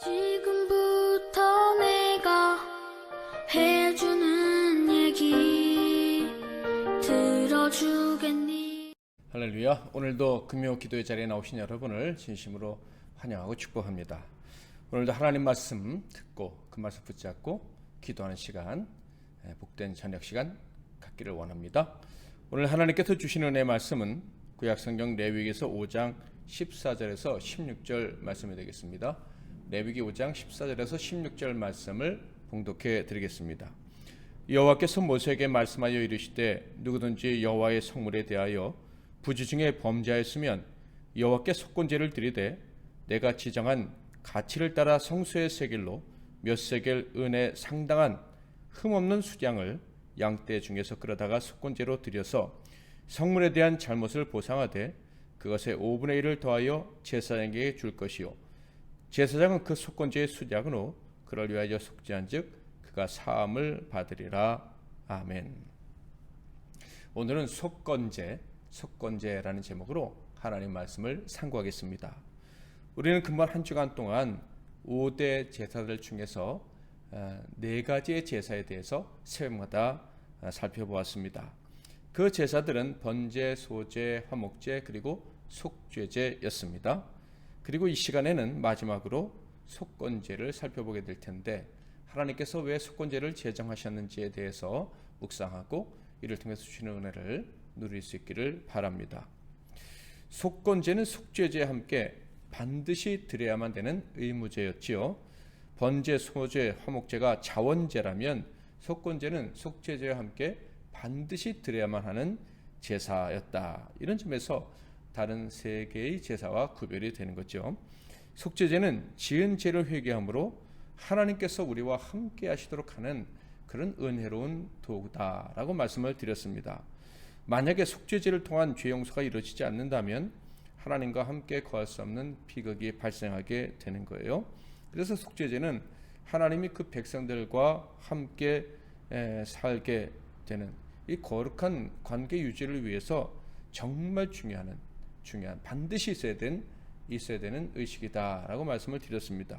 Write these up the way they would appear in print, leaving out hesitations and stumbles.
지금부터 내가 해주는 얘기 들어주겠니? 할렐루야. 오늘도 금요 기도의 자리에 나오신 여러분을 진심으로 환영하고 축복합니다. 오늘도 하나님 말씀 듣고 그 말씀 붙잡고 기도하는 시간, 복된 저녁 시간 갖기를 원합니다. 오늘 하나님께서 주시는 은혜의 말씀은 구약성경 레위기서 5장 14절에서 16절 말씀이 되겠습니다. 레위기 5장 14절에서 16절 말씀을 봉독해 드리겠습니다. 여호와께서 모세에게 말씀하여 이르시되 누구든지 여호와의 성물에 대하여 부지 중에 범죄하였으면 여호와께 속건제를 드리되 내가 지정한 가치를 따라 성소의 세겔로 몇 세겔 은에 상당한 흠없는 수량을 양떼 중에서 끌어다가 속건제로 드려서 성물에 대한 잘못을 보상하되 그것의 5분의 1을 더하여 제사장에게 줄 것이요 제사장은 그 속건제의 수량으로 그를 위하여 속죄한즉 그가 사함을 받으리라. 아멘. 오늘은 속건제라는 제목으로 하나님 말씀을 상고하겠습니다. 우리는 금방 한 주간 동안 5대 제사들 중에서 4가지의 제사에 대해서 새해마다 살펴보았습니다. 그 제사들은 번제, 소제, 화목제 그리고 속죄제였습니다. 그리고 이 시간에는 마지막으로 속건제를 살펴보게 될 텐데 하나님께서 왜 속건제를 제정하셨는지에 대해서 묵상하고 이를 통해서 주시는 은혜를 누릴 수 있기를 바랍니다. 속건제는 속죄제와 함께 반드시 드려야만 되는 의무제였지요. 번제, 소제, 화목제가 자원제라면 속건제는 속죄제와 함께 반드시 드려야만 하는 제사였다. 이런 점에서 다른 3개의 제사와 구별이 되는 거죠. 속죄제는 지은 죄를 회개함으로 하나님께서 우리와 함께 하시도록 하는 그런 은혜로운 도구다라고 말씀을 드렸습니다. 만약에 속죄제를 통한 죄 용서가 이루어지지 않는다면 하나님과 함께 거할 수 없는 비극이 발생하게 되는 거예요. 그래서 속죄제는 하나님이 그 백성들과 함께 살게 되는 이 거룩한 관계 유지를 위해서 정말 중요한 반드시 있어야 되는 의식이다라고 말씀을 드렸습니다.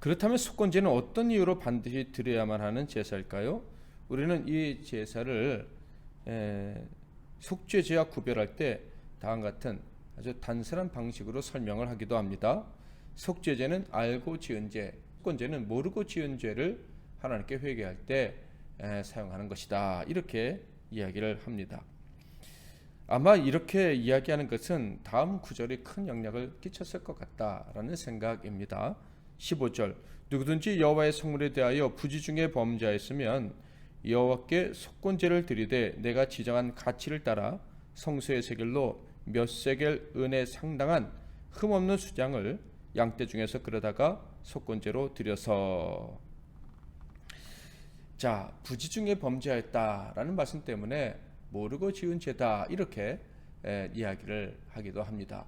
그렇다면 속건제는 어떤 이유로 반드시 드려야만 하는 제사일까요? 우리는 이 제사를 속죄제와 구별할 때 다음과 같은 아주 단순한 방식으로 설명을 하기도 합니다. 속죄제는 알고 지은 죄, 속건제는 모르고 지은 죄를 하나님께 회개할 때 사용하는 것이다. 이렇게 이야기를 합니다. 아마 이렇게 이야기하는 것은 다음 구절이 큰 영향을 끼쳤을 것 같다라는 생각입니다. 15절 누구든지 여호와의 성물에 대하여 부지 중에 범죄하였으면 여호와께 속건제를 드리되 내가 지정한 가치를 따라 성소의 세겔로 몇 세겔 은에 상당한 흠없는 수량을 양떼 중에서 끌어다가 속건제로 드려서 부지 중에 범죄하였다라는 말씀 때문에 모르고 지은 죄다 이렇게 이야기를 하기도 합니다.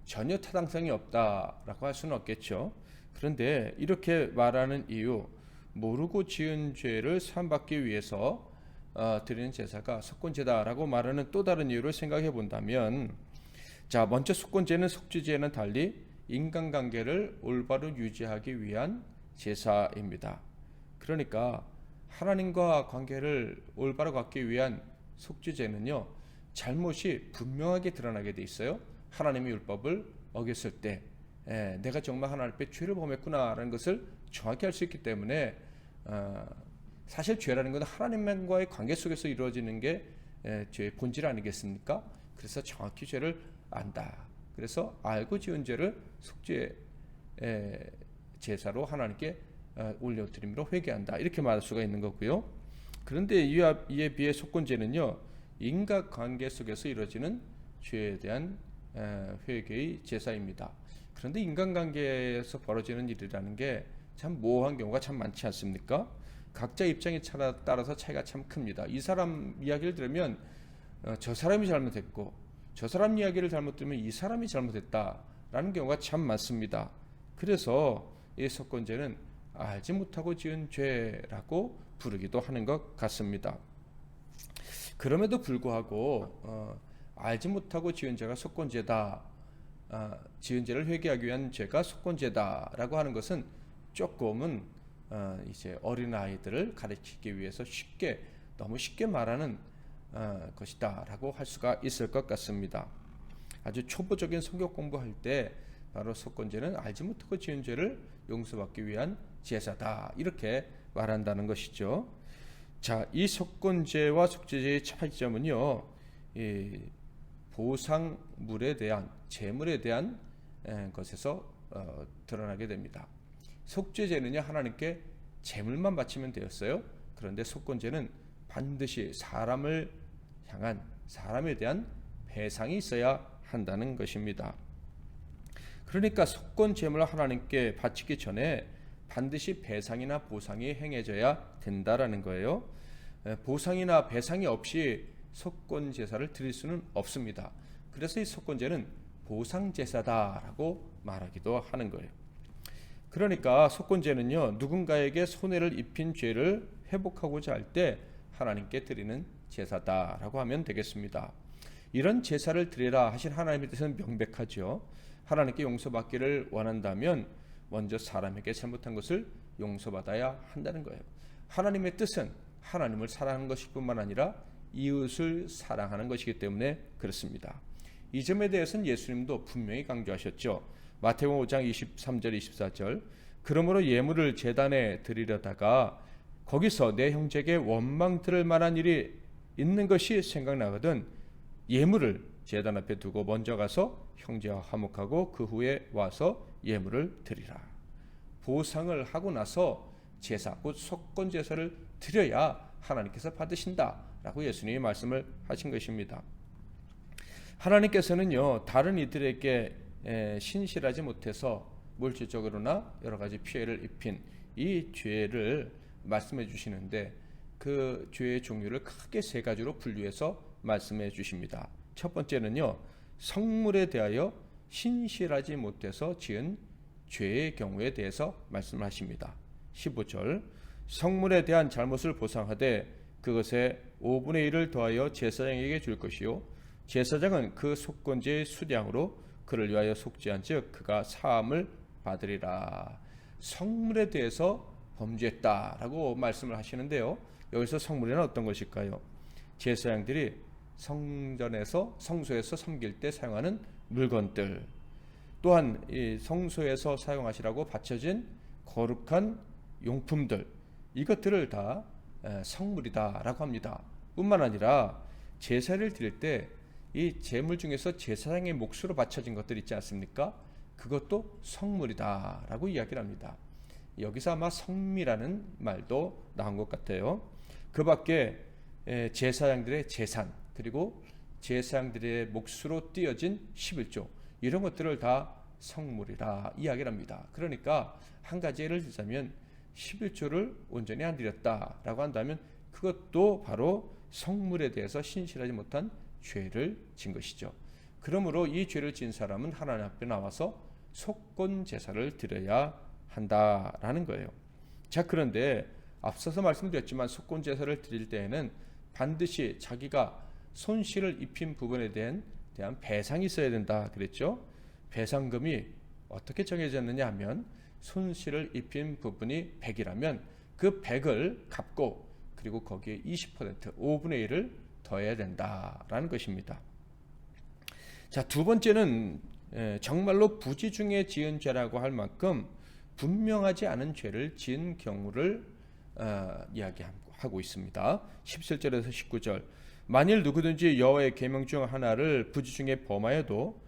전혀 타당성이 없다라고 할 수는 없겠죠. 그런데 이렇게 말하는 이유, 모르고 지은 죄를 사함받기 위해서 드리는 제사가 속건제다라고 말하는 또 다른 이유를 생각해 본다면 먼저 속건제는 속죄제와는 달리 인간관계를 올바로 유지하기 위한 제사입니다. 그러니까 하나님과 관계를 올바로 갖기 위한 속죄제는요, 잘못이 분명하게 드러나게 돼 있어요. 하나님의 율법을 어겼을 때 내가 정말 하나님 앞에 죄를 범했구나라는 것을 정확히 알 수 있기 때문에 사실 죄라는 것은 하나님과의 관계 속에서 이루어지는 게 죄의 본질 아니겠습니까? 그래서 정확히 죄를 안다. 그래서 알고 지은 죄를 속죄 제사로 하나님께 올려드림으로 회개한다. 이렇게 말할 수가 있는 거고요. 그런데 이에 비해 속건제는요, 인간관계 속에서 이루어지는 죄에 대한 회개의 제사입니다. 그런데 인간관계에서 벌어지는 일이라는 게 참 모호한 경우가 참 많지 않습니까? 각자 입장에 따라서 차이가 참 큽니다. 이 사람 이야기를 들으면 저 사람이 잘못했고 저 사람 이야기를 잘못 들으면 이 사람이 잘못했다라는 경우가 참 많습니다. 그래서 이 속건제는 알지 못하고 지은 죄라고 부르기도 하는 것 같습니다. 그럼에도 불구하고 알지 못하고 지은 죄가 속건제다 지은 죄를 회개하기 위한 죄가 속건죄다라고 하는 것은 조금은 이제 어린 아이들을 가르치기 위해서 너무 쉽게 말하는 것이다라고 할 수가 있을 것 같습니다. 아주 초보적인 성경 공부할 때 바로 속건죄는 알지 못하고 지은 죄를 용서받기 위한 제사다 이렇게 말한다는 것이죠. 자, 이 속건죄와 속죄죄의 차이점은요, 이 보상물에 대한 재물에 대한 것에서 드러나게 됩니다. 속죄죄는요 하나님께 재물만 바치면 되었어요. 그런데 속건죄는 반드시 사람을 향한 사람에 대한 배상이 있어야 한다는 것입니다. 그러니까 속건 제물을 하나님께 바치기 전에 반드시 배상이나 보상이 행해져야 된다라는 거예요. 보상이나 배상이 없이 속건 제사를 드릴 수는 없습니다. 그래서 이 속건제는 보상 제사다라고 말하기도 하는 거예요. 그러니까 속건제는요 누군가에게 손해를 입힌 죄를 회복하고자 할 때 하나님께 드리는 제사다라고 하면 되겠습니다. 이런 제사를 드리라 하신 하나님의 뜻은 명백하죠. 하나님께 용서받기를 원한다면 먼저 사람에게 잘못한 것을 용서받아야 한다는 거예요. 하나님의 뜻은 하나님을 사랑하는 것뿐만 아니라 이웃을 사랑하는 것이기 때문에 그렇습니다. 이 점에 대해서는 예수님도 분명히 강조하셨죠. 마태복음 5장 23절 24절 그러므로 예물을 제단에 드리려다가 거기서 내 형제에게 원망 들을 만한 일이 있는 것이 생각나거든 예물을 제단 앞에 두고 먼저 가서 형제와 화목하고 그 후에 와서 예물을 드리라. 보상을 하고 나서 제사 곧 속건 제사를 드려야 하나님께서 받으신다라고 예수님이 말씀을 하신 것입니다. 하나님께서는요 다른 이들에게 신실하지 못해서 물질적으로나 여러 가지 피해를 입힌 이 죄를 말씀해 주시는데 그 죄의 종류를 크게 세 가지로 분류해서 말씀해 주십니다. 첫 번째는요 성물에 대하여 신실하지 못해서 지은 죄의 경우에 대해서 말씀하십니다. 15절 성물에 대한 잘못을 보상하되 그것의 5분의 1을 더하여 제사장에게 줄 것이요 제사장은 그 속건제의 수량으로 그를 위하여 속죄한즉 그가 사함을 받으리라. 성물에 대해서 범죄했다라고 말씀을 하시는데요. 여기서 성물에는 어떤 것일까요? 제사장들이 성소에서 섬길 때 사용하는 물건들, 또한 이 성소에서 사용하시라고 바쳐진 거룩한 용품들, 이것들을 다 성물이다라고 합니다. 뿐만 아니라 제사를 드릴 때 이 제물 중에서 제사장의 몫으로 바쳐진 것들 있지 않습니까? 그것도 성물이다라고 이야기를 합니다. 여기서 아마 성미라는 말도 나온 것 같아요. 그 밖에 제사장들의 재산 그리고 제사장들의 몫으로 띄어진 11조 이런 것들을 다 성물이라 이야기를 합니다. 그러니까 한 가지 예를 들자면 11조를 온전히 안 드렸다라고 한다면 그것도 바로 성물에 대해서 신실하지 못한 죄를 진 것이죠. 그러므로 이 죄를 진 사람은 하나님 앞에 나와서 속건 제사를 드려야 한다라는 거예요. 자, 그런데 앞서서 말씀드렸지만 속건 제사를 드릴 때에는 반드시 자기가 손실을 입힌 부분에 대한 배상이 있어야 된다 그랬죠. 배상금이 어떻게 정해졌느냐 하면 손실을 입힌 부분이 100이라면 그 100을 갚고 그리고 거기에 20% 5분의 1을 더해야 된다라는 것입니다. 자, 두 번째는 정말로 부지 중에 지은 죄라고 할 만큼 분명하지 않은 죄를 지은 경우를 이야기하고 있습니다. 17절에서 19절 만일 누구든지 여호와의 계명 중 하나를 부지 중에 범하여도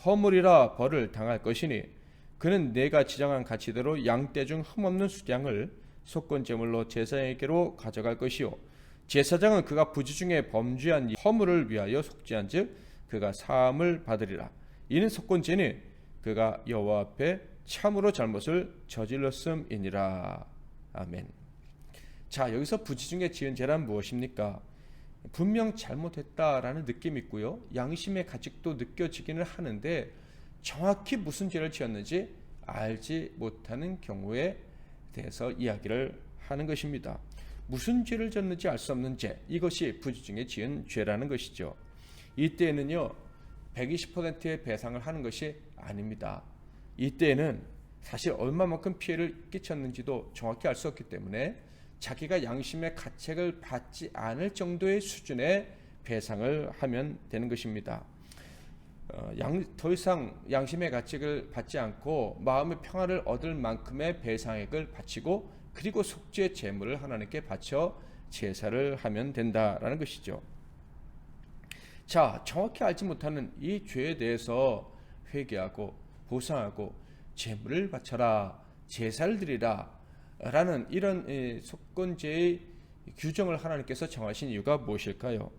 허물이라 벌을 당할 것이니 그는 내가 지정한 가치대로 양떼 중 흠없는 수량을 속건제물로 제사장에게로 가져갈 것이요 제사장은 그가 부지 중에 범죄한 허물을 위하여 속죄한즉 그가 사함을 받으리라. 이는 속건죄니 그가 여호와 앞에 참으로 잘못을 저질렀음이니라. 아멘. 자, 여기서 부지 중에 지은 죄란 무엇입니까? 분명 잘못했다라는 느낌이 있고요. 양심의 가책도 느껴지기는 하는데 정확히 무슨 죄를 지었는지 알지 못하는 경우에 대해서 이야기를 하는 것입니다. 무슨 죄를 졌는지 알 수 없는 죄, 이것이 부지 중에 지은 죄라는 것이죠. 이때에는요 120%의 배상을 하는 것이 아닙니다. 이때에는 사실 얼마만큼 피해를 끼쳤는지도 정확히 알 수 없기 때문에 자기가 양심의 가책을 받지 않을 정도의 수준의 배상을 하면 되는 것입니다. 더 이상 양심의 가책을 받지 않고 마음의 평화를 얻을 만큼의 배상액을 바치고 그리고 속죄 제물을 하나님께 바쳐 제사를 하면 된다라는 것이죠. 자, 정확히 알지 못하는 이 죄에 대해서 회개하고 보상하고 제물을 바쳐라, 제사를 드리라 라는 이런 속건제의 규정을 하나님께서 정하신 이유가 무엇일까요?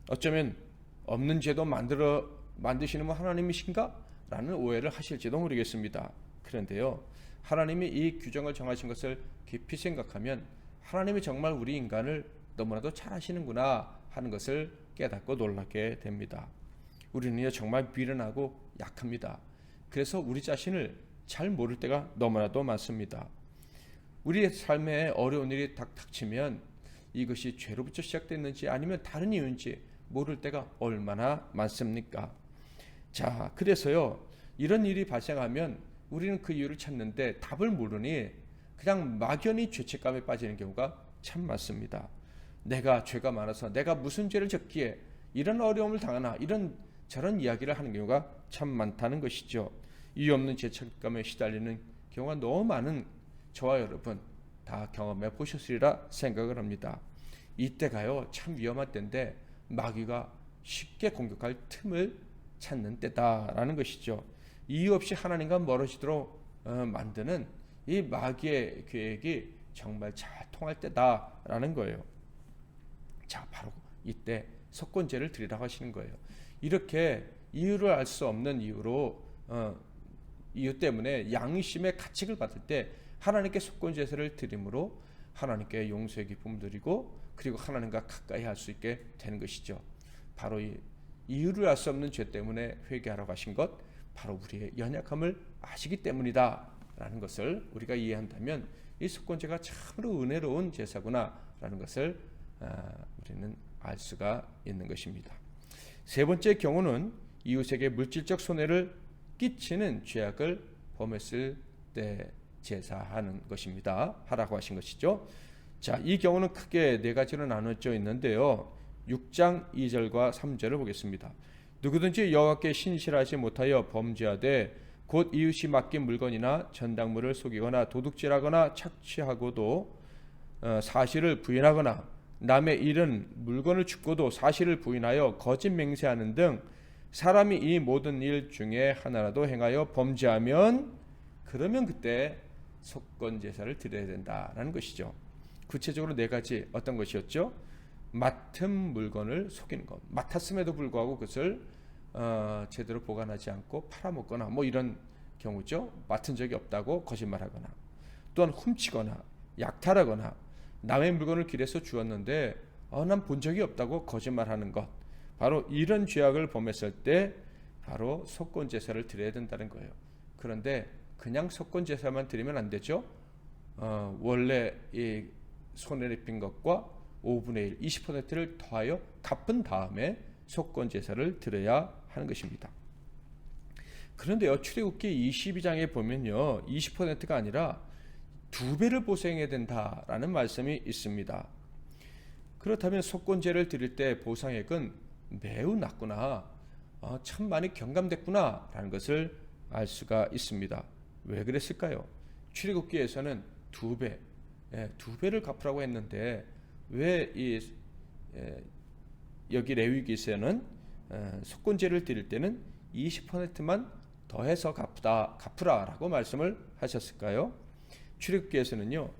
어쩌면 없는 죄도 만드시는 분 하나님이신가? 라는 오해를 하실지도 모르겠습니다. 그런데요, 하나님이 이 규정을 정하신 것을 깊이 생각하면 하나님이 정말 우리 인간을 너무나도 잘 아시는구나 하는 것을 깨닫고 놀라게 됩니다. 우리는요, 정말 미련하고 약합니다. 그래서 우리 자신을 잘 모를 때가 너무나도 많습니다. 우리의 삶에 어려운 일이 닥치면 이것이 죄로부터 시작됐는지 아니면 다른 이유인지 모를 때가 얼마나 많습니까? 자, 그래서요, 이런 일이 발생하면 우리는 그 이유를 찾는데 답을 모르니 그냥 막연히 죄책감에 빠지는 경우가 참 많습니다. 내가 죄가 많아서 내가 무슨 죄를 졌기에 이런 어려움을 당하나, 이런 저런 이야기를 하는 경우가 참 많다는 것이죠. 이유 없는 죄책감에 시달리는 경우가 너무 많은 저와 여러분 다 경험해 보셨으리라 생각을 합니다. 이때가요, 참 위험한 때인데 마귀가 쉽게 공격할 틈을 찾는 때다라는 것이죠. 이유 없이 하나님과 멀어지도록 만드는 이 마귀의 계획이 정말 잘 통할 때다라는 거예요. 자, 바로 이때 속건제를 드리라고 하시는 거예요. 이렇게 이유를 알 수 없는 이유 때문에 양심의 가책을 받을 때 하나님께 속건제사를 드림으로 하나님께 용서의 기쁨을 드리고 그리고 하나님과 가까이 할 수 있게 되는 것이죠. 바로 이 이유를 알 수 없는 죄 때문에 회개하라고 하신 것, 바로 우리의 연약함을 아시기 때문이다 라는 것을 우리가 이해한다면 이 속건제가 참으로 은혜로운 제사구나 라는 것을 우리는 알 수가 있는 것입니다. 세 번째 경우는 이웃에게 물질적 손해를 끼치는 죄악을 범했을 때 제사하는 것입니다. 하라고 하신 것이죠. 자, 이 경우는 크게 네 가지로 나눠져 있는데요. 6장 2절과 3절을 보겠습니다. 누구든지 여호와께 신실하지 못하여 범죄하되 곧 이웃이 맡긴 물건이나 전당물을 속이거나 도둑질하거나 착취하고도 사실을 부인하거나 남의 잃은 물건을 줍고도 사실을 부인하여 거짓 맹세하는 등 사람이 이 모든 일 중에 하나라도 행하여 범죄하면 그러면 그때 속건 제사를 드려야 된다라는 것이죠. 구체적으로 네 가지 어떤 것이었죠? 맡은 물건을 속이는 것, 맡았음에도 불구하고 그것을 제대로 보관하지 않고 팔아먹거나 뭐 이런 경우죠. 맡은 적이 없다고 거짓말하거나, 또한 훔치거나 약탈하거나 남의 물건을 길에서 주었는데 난 본 적이 없다고 거짓말하는 것, 바로 이런 죄악을 범했을 때 바로 속건 제사를 드려야 된다는 거예요. 그런데 그냥 속건 제사만 드리면 안 되죠. 원래 이 손해를 입힌 것과 5분의 1, 20%를 더하여 갚은 다음에 속건 제사를 드려야 하는 것입니다. 그런데요, 출애굽기 22장에 보면요, 20%가 아니라 2배를 보상해야 된다라는 말씀이 있습니다. 그렇다면 속건제를 드릴 때 보상액은 매우 낮구나, 참 많이 경감됐구나 라는 것을 알 수가 있습니다. 왜 그랬을까요? 출애굽기에서는 2배, 2배를 갚으라고 했는데 왜 여기 레위기에서는 속건제를 드릴 때는 20%만 더해서 갚으라라고 말씀을 하셨을까요? 출애굽기에서는요,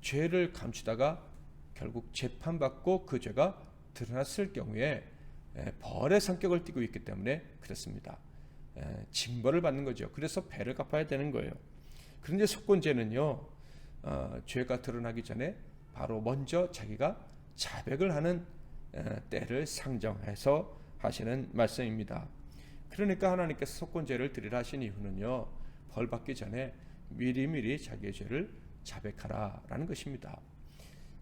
죄를 감추다가 결국 재판받고 그 죄가 드러났을 경우에 벌의 성격을 띠고 있기 때문에 그렇습니다. 징벌을 받는 거죠. 그래서 배를 갚아야 되는 거예요. 그런데 속건제는요, 죄가 드러나기 전에 바로 먼저 자기가 자백을 하는 때를 상정해서 하시는 말씀입니다. 그러니까 하나님께서 속건제를 드리라 하신 이유는요, 벌 받기 전에 미리미리 자기의 죄를 자백하라라는 것입니다.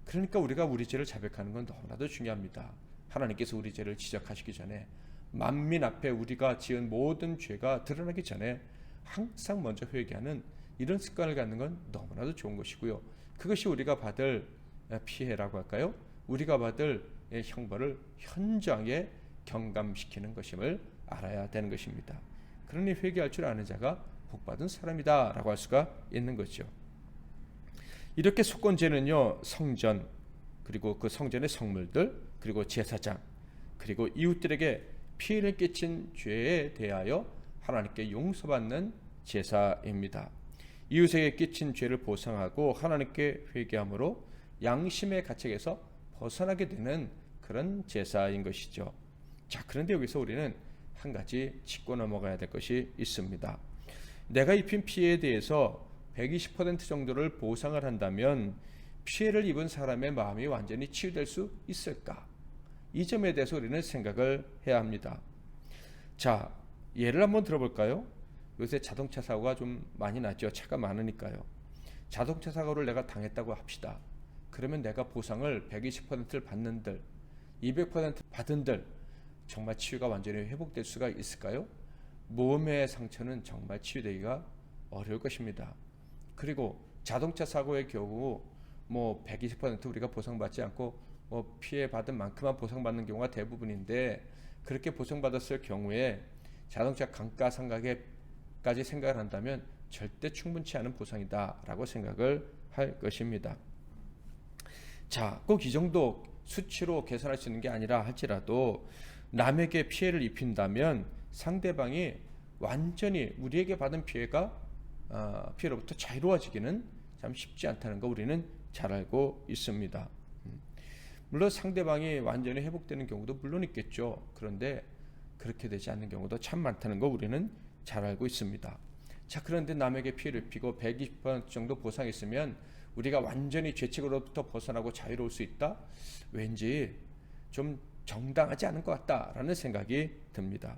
그러니까 우리가 우리 죄를 자백하는 건 너무나도 중요합니다. 하나님께서 우리 죄를 지적하시기 전에 만민 앞에 우리가 지은 모든 죄가 드러나기 전에 항상 먼저 회개하는 이런 습관을 갖는 건 너무나도 좋은 것이고요. 그것이 우리가 받을 피해라고 할까요? 우리가 받을 형벌을 현저하게 경감시키는 것임을 알아야 되는 것입니다. 그러니 회개할 줄 아는 자가 복받은 사람이다 라고 할 수가 있는 거죠. 이렇게 속건제는요, 성전, 그리고 그 성전의 성물들, 그리고 제사장, 그리고 이웃들에게 피해를 끼친 죄에 대하여 하나님께 용서받는 제사입니다. 이웃에게 끼친 죄를 보상하고 하나님께 회개함으로 양심의 가책에서 벗어나게 되는 그런 제사인 것이죠. 자, 그런데 여기서 우리는 한 가지 짚고 넘어가야 될 것이 있습니다. 내가 입힌 피해에 대해서 120% 정도를 보상을 한다면 피해를 입은 사람의 마음이 완전히 치유될 수 있을까? 이 점에 대해서 우리는 생각을 해야 합니다. 자, 예를 한번 들어볼까요? 요새 자동차 사고가 좀 많이 나죠. 차가 많으니까요. 자동차 사고를 내가 당했다고 합시다. 그러면 내가 보상을 120%를 받는들, 200% 받은들 정말 치유가 완전히 회복될 수가 있을까요? 몸의 상처는 정말 치유되기가 어려울 것입니다. 그리고 자동차 사고의 경우 120% 우리가 보상받지 않고 피해 받은 만큼만 보상받는 경우가 대부분인데, 그렇게 보상받았을 경우에 자동차 감가상각에까지 생각을 한다면 절대 충분치 않은 보상이다라고 생각을 할 것입니다. 자, 꼭 이 정도 수치로 계산할 수 있는 게 아니라 할지라도 남에게 피해를 입힌다면 상대방이 완전히 우리에게 받은 피해로부터 자유로워지기는 참 쉽지 않다는 거 우리는 잘 알고 있습니다. 물론 상대방이 완전히 회복되는 경우도 물론 있겠죠. 그런데 그렇게 되지 않는 경우도 참 많다는 거 우리는 잘 알고 있습니다. 자, 그런데 남에게 피해를 입히고 120% 정도 보상했으면 우리가 완전히 죄책으로부터 벗어나고 자유로울 수 있다? 왠지 좀 정당하지 않은 것 같다라는 생각이 듭니다.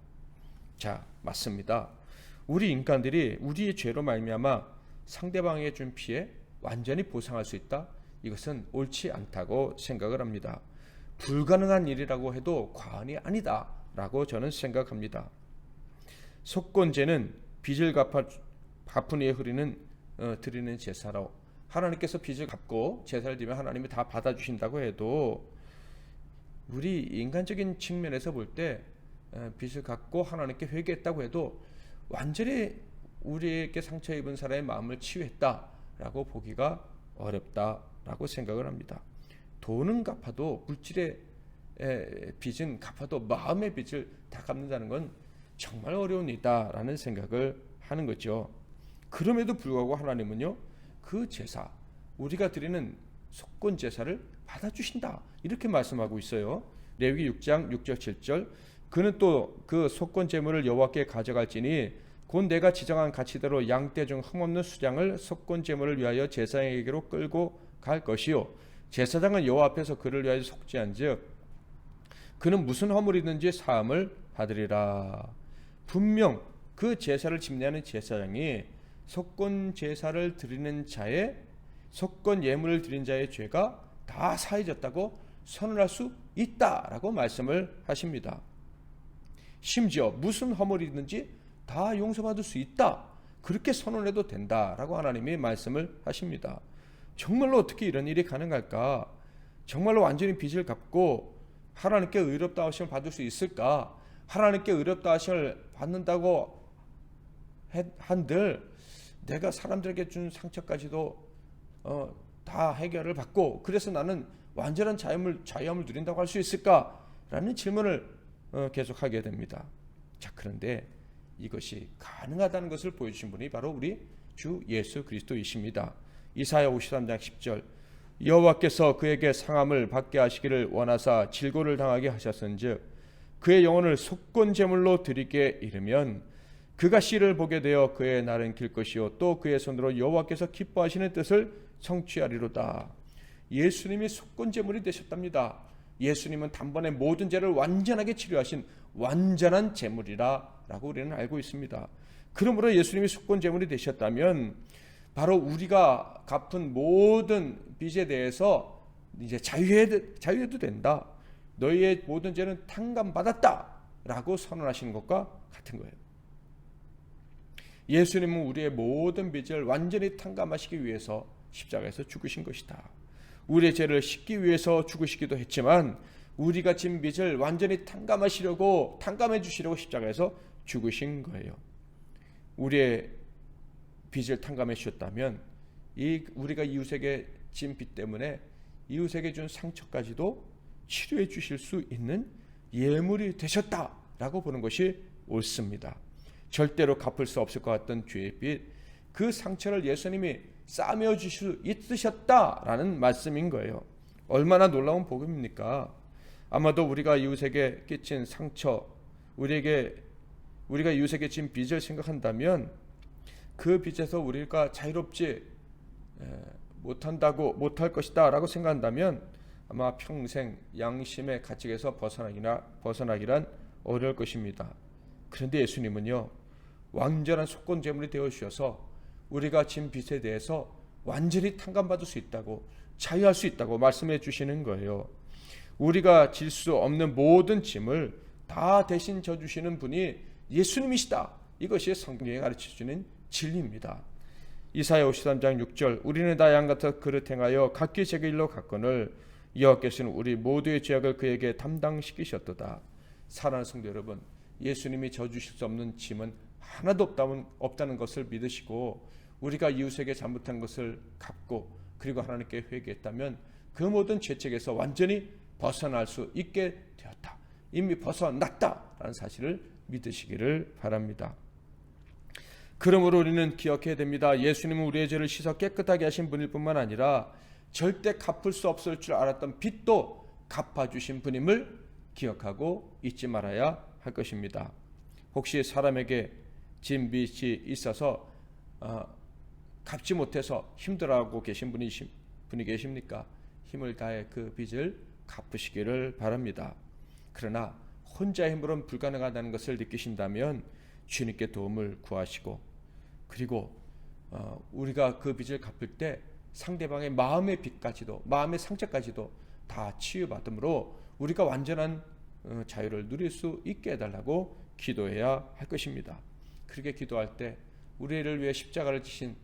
자, 맞습니다. 우리 인간들이 우리의 죄로 말미암아 상대방에게 준 피해 완전히 보상할 수 있다? 이것은 옳지 않다고 생각을 합니다. 불가능한 일이라고 해도 과언이 아니다라고 저는 생각합니다. 속건제는 빚을 갚은 이에 드리는 제사로, 하나님께서 빚을 갚고 제사를 드리면 하나님이 다 받아주신다고 해도 우리 인간적인 측면에서 볼 때 빚을 갚고 하나님께 회개했다고 해도 완전히 우리에게 상처 입은 사람의 마음을 치유했다라고 보기가 어렵다라고 생각을 합니다. 돈은 갚아도, 물질의 빚은 갚아도 마음의 빚을 다 갚는다는 건 정말 어려운 일이다라는 생각을 하는 거죠. 그럼에도 불구하고 하나님은요, 그 제사, 우리가 드리는 속건 제사를 받아주신다 이렇게 말씀하고 있어요. 레위기 6장 6절 7절, 그는 또 그 속건 제물을 여호와께 가져갈지니 곧 내가 지정한 가치대로 양떼 중 흠없는 수장을 속건 제물을 위하여 제사장에게로 끌고 갈 것이요, 제사장은 여호와 앞에서 그를 위하여 속죄한즉 그는 무슨 허물이든지 사함을 받으리라. 분명 그 제사를 집례하는 제사장이 속건 제사를 드리는 자의, 속건 예물을 드린 자의 죄가 다 사해졌다고 선언할 수 있다라고 말씀을 하십니다. 심지어 무슨 허물이든지 다 용서받을 수 있다, 그렇게 선언해도 된다라고 하나님이 말씀을 하십니다. 정말로 어떻게 이런 일이 가능할까? 정말로 완전히 빚을 갚고 하나님께 의롭다 하심을 받을 수 있을까? 하나님께 의롭다 하심을 받는다고 한들 내가 사람들에게 준 상처까지도 다 해결을 받고 그래서 나는 완전한 자유함을 누린다고 할 수 있을까라는 질문을 계속하게 됩니다. 자, 그런데 이것이 가능하다는 것을 보여주신 분이 바로 우리 주 예수 그리스도이십니다. 이사야 53장 10절, 여호와께서 그에게 상함을 받게 하시기를 원하사 질고를 당하게 하셨은즉 그의 영혼을 속건 제물로 드리게 이르면 그가 씨를 보게 되어 그의 날은 길 것이요 또 그의 손으로 여호와께서 기뻐하시는 뜻을 성취하리로다. 예수님이 속건 제물이 되셨답니다. 예수님은 단번에 모든 죄를 완전하게 치료하신 완전한 제물이라고 우리는 알고 있습니다. 그러므로 예수님이 속건 제물이 되셨다면 바로 우리가 갚은 모든 빚에 대해서 이제 자유해도 된다. 너희의 모든 죄는 탕감받았다 라고 선언하시는 것과 같은 거예요. 예수님은 우리의 모든 빚을 완전히 탕감하시기 위해서 십자가에서 죽으신 것이다. 우리의 죄를 씻기 위해서 죽으시기도 했지만 우리가 진 빚을 완전히 탕감해 주시려고 십자가에서 죽으신 거예요. 우리의 빚을 탕감해 주셨다면 우리가 이웃에게 진 빚 때문에 이웃에게 준 상처까지도 치료해 주실 수 있는 예물이 되셨다라고 보는 것이 옳습니다. 절대로 갚을 수 없을 것 같던 죄의 빚, 그 상처를 예수님이 싸매어 주실 수 있으셨다라는 말씀인 거예요. 얼마나 놀라운 복음입니까? 아마도 우리가 이웃에게 끼친 상처, 우리가 이웃에게 진 빚을 생각한다면 그 빚에서 우리가 자유롭지 못할 것이다 라고 생각한다면 아마 평생 양심의 가책에서 벗어나기란 어려울 것입니다. 그런데 예수님은요, 완전한 속건 제물이 되어주셔서 우리가 진 빚에 대해서 완전히 탕감받을 수 있다고, 자유할 수 있다고 말씀해 주시는 거예요. 우리가 질 수 없는 모든 짐을 다 대신 져주시는 분이 예수님이시다. 이것이 성경이 가르쳐주는 진리입니다. 이사야 53장 6절, 우리는 다 양같아 그릇 행하여 각기 자기 일로 갔거늘 여호와께서는 우리 모두의 죄악을 그에게 담당시키셨도다. 사랑하는 성도 여러분, 예수님이 져주실 수 없는 짐은 하나도 없다는 것을 믿으시고 우리가 이웃에게 잘못한 것을 갚고 그리고 하나님께 회개했다면 그 모든 죄책에서 완전히 벗어날 수 있게 되었다. 이미 벗어났다라는 사실을 믿으시기를 바랍니다. 그러므로 우리는 기억해야 됩니다. 예수님은 우리의 죄를 씻어 깨끗하게 하신 분일 뿐만 아니라 절대 갚을 수 없을 줄 알았던 빚도 갚아주신 분임을 기억하고 잊지 말아야 할 것입니다. 혹시 사람에게 진 빚이 있어서 갚지 못해서 힘들어하고 계신 분이 계십니까? 힘을 다해 그 빚을 갚으시기를 바랍니다. 그러나 혼자 힘으로는 불가능하다는 것을 느끼신다면 주님께 도움을 구하시고, 그리고 우리가 그 빚을 갚을 때 상대방의 마음의 빚까지도, 마음의 상처까지도 다 치유받음으로 우리가 완전한 자유를 누릴 수 있게 해달라고 기도해야 할 것입니다. 그렇게 기도할 때 우리를 위해 십자가를 지신,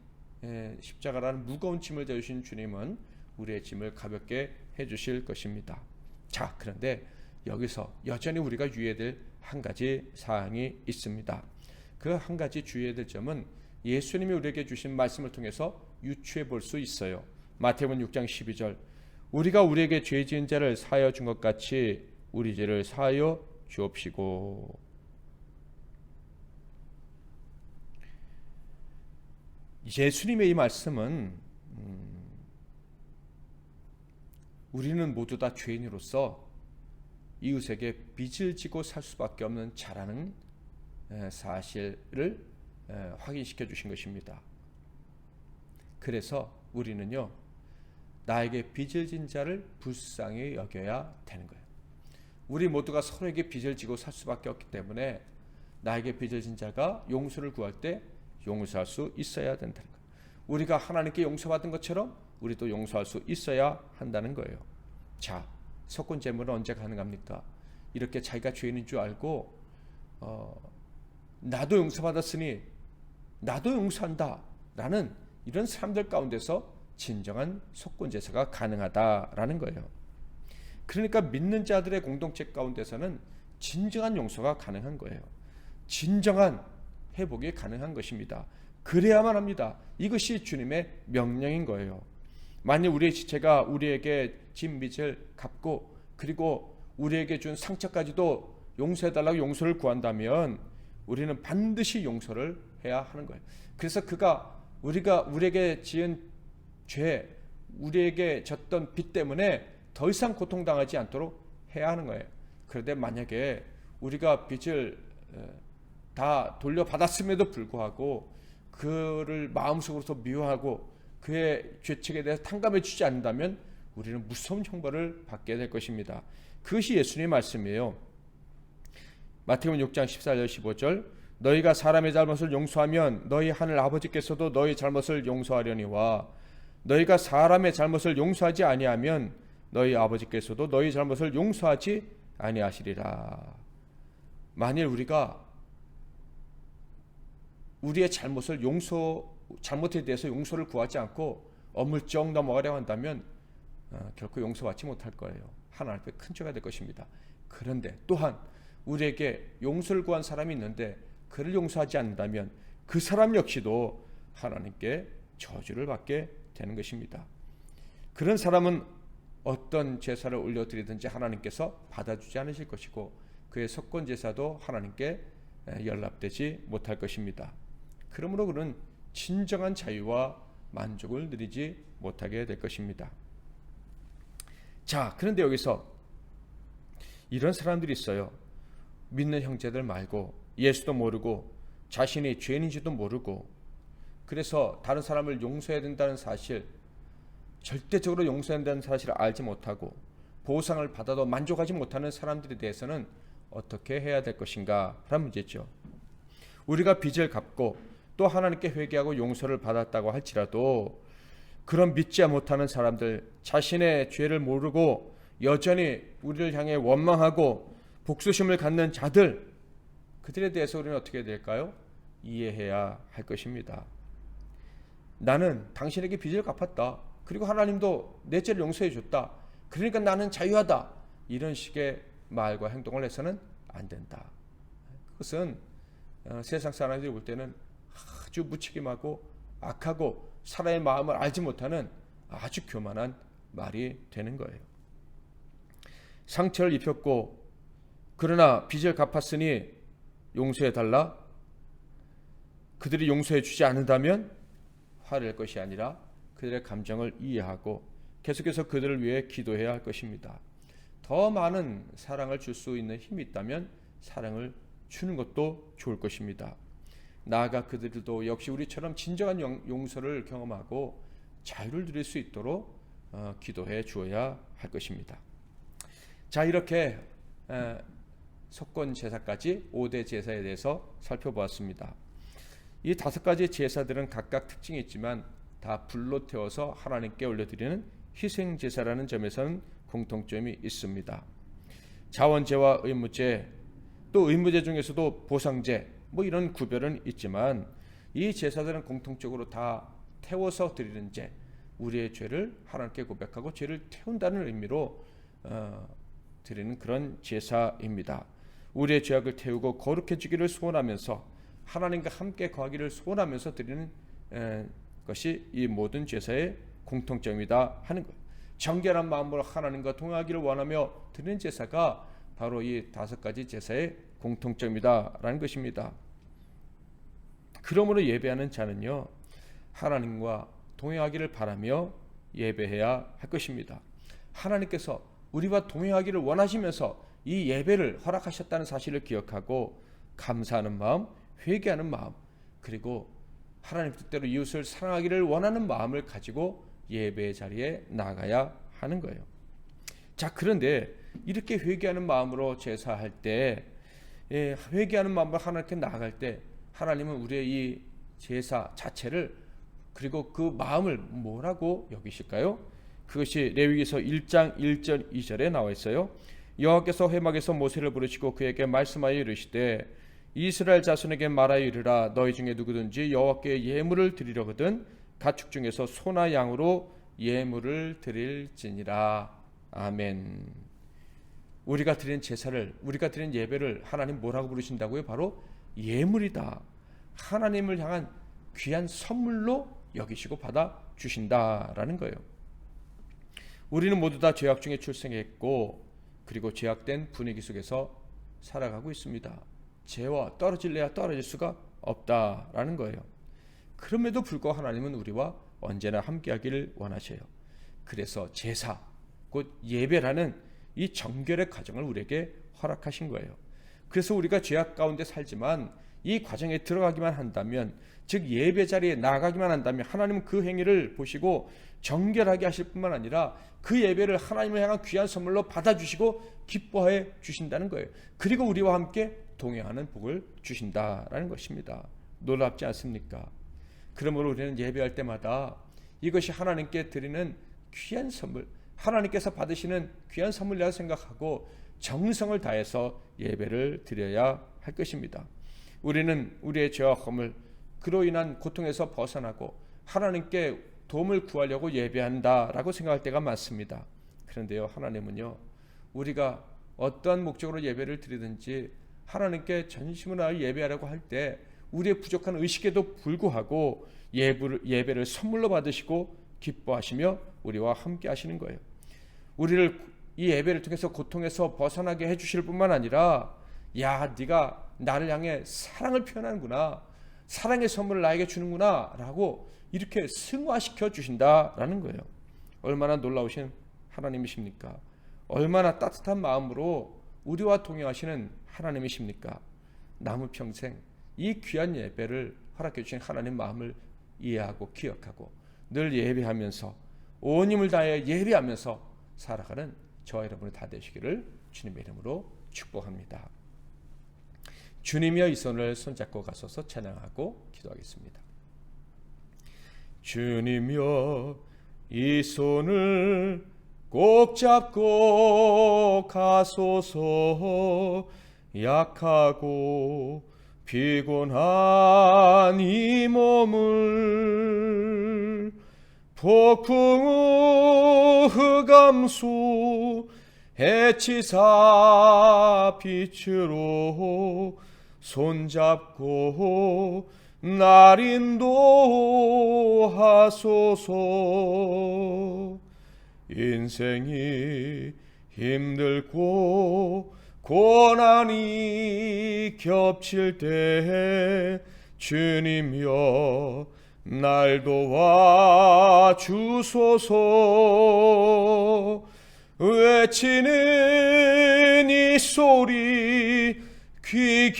십자가라는 무거운 짐을 져주신 주님은 우리의 짐을 가볍게 해주실 것입니다. 자, 그런데 여기서 여전히 우리가 주의해야 될 한 가지 사항이 있습니다. 그 한 가지 주의해야 될 점은 예수님이 우리에게 주신 말씀을 통해서 유추해 볼 수 있어요. 마태복음 6장 12절, 우리가 우리에게 죄 지은 자를 사하여 준 것 같이 우리 죄를 사하여 주옵시고. 예수님의 이 말씀은 우리는 모두 다 죄인으로서 이웃에게 빚을 지고 살 수밖에 없는 자라는 사실을 확인시켜 주신 것입니다. 그래서 우리는요, 나에게 빚을 진 자를 불쌍히 여겨야 되는 거예요. 우리 모두가 서로에게 빚을 지고 살 수밖에 없기 때문에 나에게 빚을 진 자가 용서를 구할 때 용서할 수 있어야 된다는 거예요. 우리가 하나님께 용서받은 것처럼 우리도 용서할 수 있어야 한다는 거예요. 자, 속건제물은 언제 가능합니까? 이렇게 자기가 죄인인 줄 알고 나도 용서받았으니 나도 용서한다 라는 이런 사람들 가운데서 진정한 속건제사가 가능하다라는 거예요. 그러니까 믿는 자들의 공동체 가운데서는 진정한 용서가 가능한 거예요. 진정한 회복이 가능한 것입니다. 그래야만 합니다. 이것이 주님의 명령인 거예요. 만일 우리의 지체가 우리에게 진 빚을 갚고 그리고 우리에게 준 상처까지도 용서해달라고 용서를 구한다면 우리는 반드시 용서를 해야 하는 거예요. 그래서 우리가 우리에게 지은 죄, 우리에게 졌던 빚 때문에 더 이상 고통당하지 않도록 해야 하는 거예요. 그런데 만약에 우리가 빚을 다 돌려받았음에도 불구하고 그를 마음속으로서 미워하고 그의 죄책에 대해서 탕감해 주지 않는다면 우리는 무서운 형벌을 받게 될 것입니다. 그것이 예수님의 말씀이에요. 마태복음 6장 14절 15절, 너희가 사람의 잘못을 용서하면 너희 하늘 아버지께서도 너희 잘못을 용서하려니와 너희가 사람의 잘못을 용서하지 아니하면 너희 아버지께서도 너희 잘못을 용서하지 아니하시리라. 만일 우리가 우리의 잘못에 대해서 용서를 구하지 않고 어물쩍 넘어가려고 한다면 결코 용서받지 못할 거예요. 하나님 앞에 큰 죄가 될 것입니다. 그런데 또한 우리에게 용서를 구한 사람이 있는데 그를 용서하지 않는다면 그 사람 역시도 하나님께 저주를 받게 되는 것입니다. 그런 사람은 어떤 제사를 올려드리든지 하나님께서 받아주지 않으실 것이고 그의 속건 제사도 하나님께 연락되지 못할 것입니다. 그러므로 그는 진정한 자유와 만족을 누리지 못하게 될 것입니다. 자, 그런데 여기서 이런 사람들이 있어요. 믿는 형제들 말고 예수도 모르고 자신이 죄인인지도 모르고 그래서 다른 사람을 용서해야 된다는 사실, 절대적으로 용서해야 된다는 사실을 알지 못하고 보상을 받아도 만족하지 못하는 사람들에 대해서는 어떻게 해야 될 것인가 라는 문제죠. 우리가 빚을 갚고 또 하나님께 회개하고 용서를 받았다고 할지라도 그런 믿지 못하는 사람들, 자신의 죄를 모르고 여전히 우리를 향해 원망하고 복수심을 갖는 자들, 그들에 대해서 우리는 어떻게 해야 될까요? 이해해야 할 것입니다. 나는 당신에게 빚을 갚았다. 그리고 하나님도 내 죄를 용서해 줬다. 그러니까 나는 자유하다. 이런 식의 말과 행동을 해서는 안 된다. 그것은 세상 사람들이 볼 때는 아주 무책임하고 악하고 사람의 마음을 알지 못하는 아주 교만한 말이 되는 거예요. 상처를 입혔고 그러나 빚을 갚았으니 용서해달라. 그들이 용서해 주지 않는다면 화를 낼 것이 아니라 그들의 감정을 이해하고 계속해서 그들을 위해 기도해야 할 것입니다. 더 많은 사랑을 줄 수 있는 힘이 있다면 사랑을 주는 것도 좋을 것입니다. 나아가 그들도 역시 우리처럼 진정한 용서를 경험하고 자유를 누릴 수 있도록 기도해 주어야 할 것입니다. 자, 이렇게 속건 제사까지 5대 제사에 대해서 살펴보았습니다. 이 5가지 제사들은 각각 특징이 있지만 다 불로 태워서 하나님께 올려드리는 희생 제사라는 점에서는 공통점이 있습니다. 자원제와 의무제, 또 의무제 중에서도 보상제, 이런 구별은 있지만 이 제사들은 공통적으로 다 태워서 드리는 제, 우리의 죄를 하나님께 고백하고 죄를 태운다는 의미로 드리는 그런 제사입니다. 우리의 죄악을 태우고 거룩해지기를 소원하면서 하나님과 함께 거하기를 소원하면서 드리는 것이 이 모든 제사의 공통점이다 하는 것. 정결한 마음으로 하나님과 동행하기를 원하며 드리는 제사가 바로 이 5가지 제사의 공통점이다라는 것입니다. 그러므로 예배하는 자는요, 하나님과 동행하기를 바라며 예배해야 할 것입니다. 하나님께서 우리와 동행하기를 원하시면서 이 예배를 허락하셨다는 사실을 기억하고 감사하는 마음, 회개하는 마음, 그리고 하나님 뜻대로 이웃을 사랑하기를 원하는 마음을 가지고 예배의 자리에 나가야 하는 거예요. 자, 그런데 이렇게 회개하는 마음으로 제사할 때, 회개하는 마음으로 하나님께 나아갈 때 하나님은 우리의 이 제사 자체를 그리고 그 마음을 뭐라고 여기실까요? 그것이 레위기서 1장 1절 2절에 나와 있어요. 여호와께서 회막에서 모세를 부르시고 그에게 말씀하여 이르시되 이스라엘 자손에게 말하여 이르라. 너희 중에 누구든지 여호와께 예물을 드리려거든 가축 중에서 소나 양으로 예물을 드릴지니라. 아멘. 우리가 드린 제사를, 우리가 드린 예배를 하나님 뭐라고 부르신다고요? 바로 예물이다. 하나님을 향한 귀한 선물로 여기시고 받아 주신다라는 거예요. 우리는 모두 다 죄악 중에 출생했고 그리고 죄악된 분위기 속에서 살아가고 있습니다. 죄와 떨어질래야 떨어질 수가 없다라는 거예요. 그럼에도 불구하고 하나님은 우리와 언제나 함께하기를 원하셔요. 그래서 제사, 곧 예배라는 이 정결의 과정을 우리에게 허락하신 거예요. 그래서 우리가 죄악 가운데 살지만 이 과정에 들어가기만 한다면, 즉 예배 자리에 나가기만 한다면 하나님은 그 행위를 보시고 정결하게 하실 뿐만 아니라 그 예배를 하나님을 향한 귀한 선물로 받아주시고 기뻐해 주신다는 거예요. 그리고 우리와 함께 동행하는 복을 주신다라는 것입니다. 놀랍지 않습니까? 그러므로 우리는 예배할 때마다 이것이 하나님께 드리는 귀한 선물, 하나님께서 받으시는 귀한 선물이라고 생각하고 정성을 다해서 예배를 드려야 할 것입니다. 우리는 우리의 죄와 허물, 그로 인한 고통에서 벗어나고 하나님께 도움을 구하려고 예배한다라고 생각할 때가 많습니다. 그런데요, 하나님은요, 우리가 어떠한 목적으로 예배를 드리든지 하나님께 전심으로 예배하려고 할 때 우리의 부족한 의식에도 불구하고 예배를 선물로 받으시고 기뻐하시며 우리와 함께 하시는 거예요. 우리를 이 예배를 통해서 고통에서 벗어나게 해주실 뿐만 아니라, 야, 네가 나를 향해 사랑을 표현하는구나, 사랑의 선물을 나에게 주는구나 라고 이렇게 승화시켜 주신다라는 거예요. 얼마나 놀라우신 하나님이십니까? 얼마나 따뜻한 마음으로 우리와 동행하시는 하나님이십니까? 남은 평생 이 귀한 예배를 허락해 주신 하나님 마음을 이해하고 기억하고 늘 예배하면서 온 힘을 다해 예배하면서 살아가는 저와 여러분이 다 되시기를 주님의 이름으로 축복합니다. 주님이여 이 손을 손잡고 가소서. 찬양하고 기도하겠습니다. 주님이여 이 손을 꼭 잡고 가소서. 약하고 피곤한 이 몸을 폭풍우 흑암수 해치사 빛으로 손잡고 날 인도하소서. 인생이 힘들고 고난이 겹칠 때 주님여 날 도와 주소서. 외치는 이 소리 귀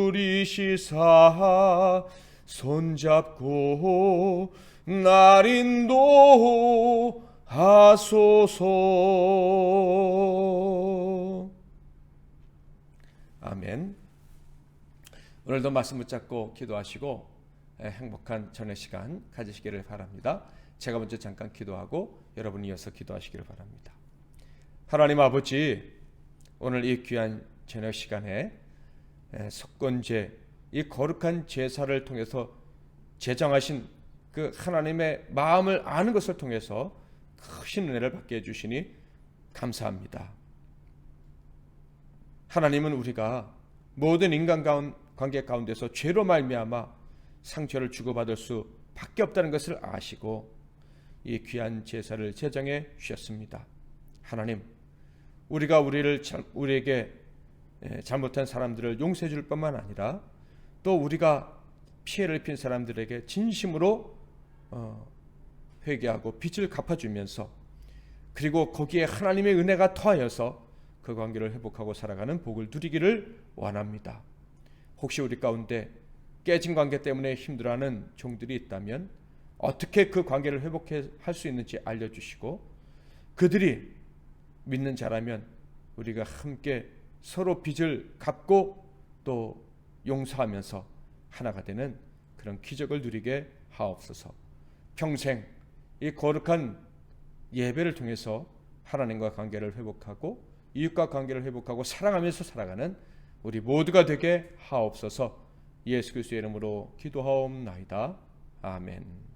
기울이시사 손잡고 날 인도하소서. 아멘. 오늘도 말씀 붙잡고 기도하시고 행복한 저녁 시간 가지시기를 바랍니다. 제가 먼저 잠깐 기도하고 여러분이 이어서 기도하시기를 바랍니다. 하나님 아버지, 오늘 이 귀한 저녁 시간에 속건제, 이 거룩한 제사를 통해서 제정하신 그 하나님의 마음을 아는 것을 통해서 크신 은혜를 받게 해주시니 감사합니다. 하나님은 우리가 모든 인간관계 가운데서 죄로 말미암아 상처를 주고받을 수밖에 없다는 것을 아시고 이 귀한 제사를 제정해 주셨습니다. 하나님, 우리가 우리에게 잘못한 사람들을 용서해 줄 뿐만 아니라 또 우리가 피해를 입힌 사람들에게 진심으로 회개하고 빚을 갚아주면서 그리고 거기에 하나님의 은혜가 더하여서 그 관계를 회복하고 살아가는 복을 누리기를 원합니다. 혹시 우리 가운데 깨진 관계 때문에 힘들어하는 종들이 있다면 어떻게 그 관계를 회복할 수 있는지 알려주시고, 그들이 믿는 자라면 우리가 함께 서로 빚을 갚고 또 용서하면서 하나가 되는 그런 기적을 누리게 하옵소서. 평생 이 거룩한 예배를 통해서 하나님과 관계를 회복하고 이웃과 관계를 회복하고 사랑하면서 살아가는 우리 모두가 되게 하옵소서. 예수 그리스도의 이름으로 기도하옵나이다. 아멘.